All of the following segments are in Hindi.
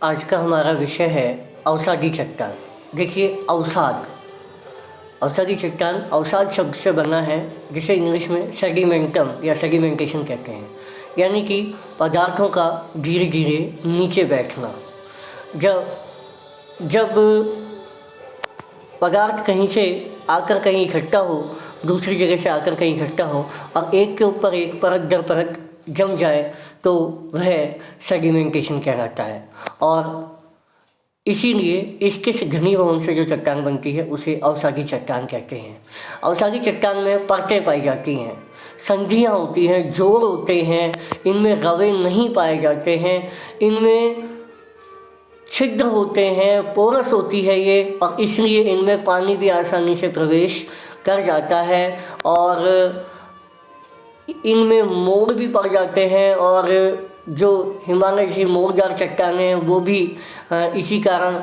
आज का हमारा विषय है अवसादी चट्टान। देखिए अवसादी चट्टान अवसाद शब्द से बना है, जिसे इंग्लिश में सेडिमेंटम या सेडिमेंटेशन कहते हैं, यानी कि पदार्थों का धीरे धीरे नीचे बैठना। जब जब पदार्थ कहीं से आकर कहीं इकट्ठा हो, दूसरी जगह से आकर कहीं इकट्ठा हो और एक के ऊपर एक परत दर परत जम जाए तो वह सेडिमेंटेशन कहलाता है। और इसीलिए इसके घनीभवन से जो चट्टान बनती है उसे अवसादी चट्टान कहते हैं। अवसादी चट्टान में परतें पाई जाती हैं, संधियाँ होती हैं, जोड़ होते हैं, इनमें रवे नहीं पाए जाते हैं, इनमें छिद्र होते हैं, पोरस होती है ये, और इसलिए इनमें पानी भी आसानी से प्रवेश कर जाता है और इनमें मोड़ भी पड़ जाते हैं। और जो हिमालय जैसी मोड़दार चट्टानें हैं वो भी इसी कारण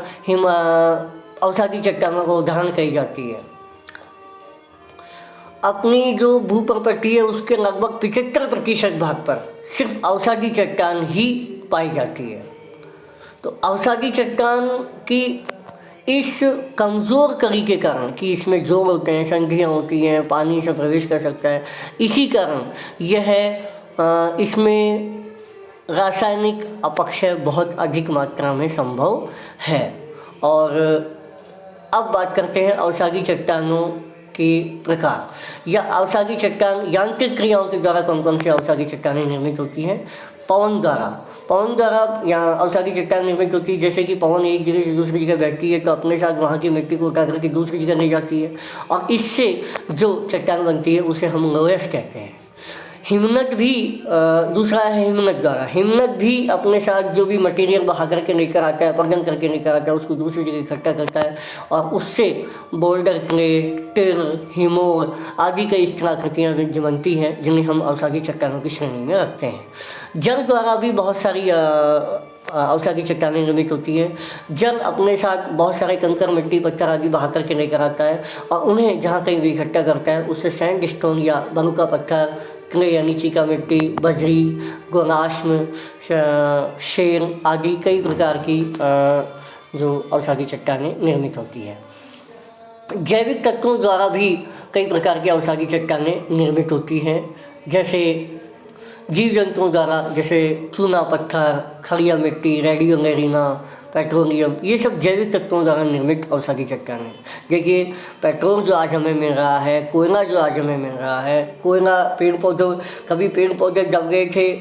अवसादी चट्टानों का उदाहरण कही जाती है। अपनी जो भूप्रकृति है उसके लगभग 75% भाग पर सिर्फ अवसादी चट्टान ही पाई जाती है। तो अवसादी चट्टान की इस कमज़ोर कड़ी के कारण कि इसमें जोड़ होते हैं, संधियाँ होती हैं, पानी से प्रवेश कर सकता है, इसी कारण यह इसमें रासायनिक अपक्षय बहुत अधिक मात्रा में संभव है। और अब बात करते हैं अवसादी चट्टानों के प्रकार या अवसादी चट्टान यांत्रिक क्रियाओं के द्वारा कौन कौन सी अवसादी चट्टानें निर्मित होती हैं। पवन द्वारा या अवसादी चट्टान निर्मित होती है। जैसे कि पवन एक जगह से दूसरी जगह बहती है तो अपने साथ वहाँ की मिट्टी को उठा करके दूसरी जगह ले जाती है और इससे जो चट्टान बनती है उसे हम लोयस कहते हैं। हिमनद भी दूसरा है हिमनद भी अपने साथ जो भी मटेरियल बहा करके लेकर आता है, अपरदन करके लेकर आता है, उसको दूसरी जगह इकट्ठा करता है और उससे बोल्डर क्ले, टिल, हिमोर आदि कई इस तरह आकृतियाँ बनती हैं जिन्हें हम अवसादी चट्टानों की श्रेणी में रखते हैं। जल द्वारा भी बहुत सारी अवसादी चट्टानें निर्मित होती हैं। जल अपने साथ बहुत सारे कंकर, मिट्टी, पत्थर आदि बहा करके लेकर आता है और उन्हें जहाँ कहीं भी इकट्ठा करता है उससे सैंडस्टोन या बलुका पत्थर, क्ले यानी चीका मिट्टी, बजरी, गोलाश्म, शेर आदि कई प्रकार की जो अवसादी चट्टानें निर्मित होती हैं। जैविक तत्वों द्वारा भी कई प्रकार की अवसादी चट्टानें निर्मित होती हैं, जैसे जीव जंतुओं द्वारा, जैसे चूना पत्थर, खड़िया मिट्टी, रेडियम एरिना, पेट्रोलियम, ये सब जैविक तत्वों द्वारा निर्मित अवसादी चट्टान है। देखिए पेट्रोल जो आज हमें मिल रहा है, कोयला जो आज हमें मिल रहा है, कोयला कभी पेड़ पौधे दब गए थे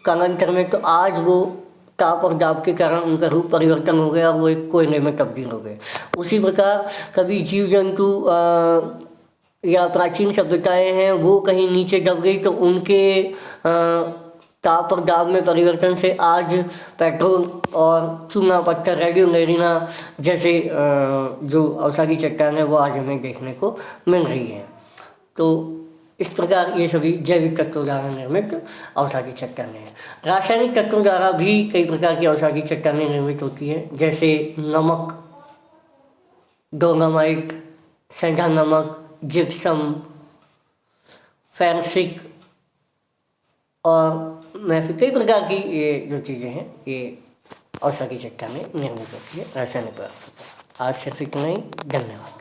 कालांतर में, तो आज वो ताप और दाब के कारण उनका रूप परिवर्तन हो गया और वो एक कोयले में तब्दील हो गए। उसी प्रकार कभी जीव जंतु या प्राचीन सभ्यताएं हैं वो कहीं नीचे दब गई तो उनके ताप और दाब में परिवर्तन से आज पेट्रोल और चूना पत्थर, रेडियम एरिना जैसे जो अवसादी चट्टान है वो आज हमें देखने को मिल रही है। तो इस प्रकार ये सभी जैविक तत्वों द्वारा निर्मित अवसादी चट्टानें हैं। रासायनिक तत्वों द्वारा भी कई प्रकार की अवसादी चट्टानें निर्मित होती हैं, जैसे नमक, डोलोमाइट, सेंधा नमक, जिप्सम, फेरसिक और फिर कई प्रकार की ये जो चीज़ें हैं ये अवसादी चट्टानें निर्मित होती है रासायनिक पदार्थों। आज सिर्फ इतना ही। धन्यवाद।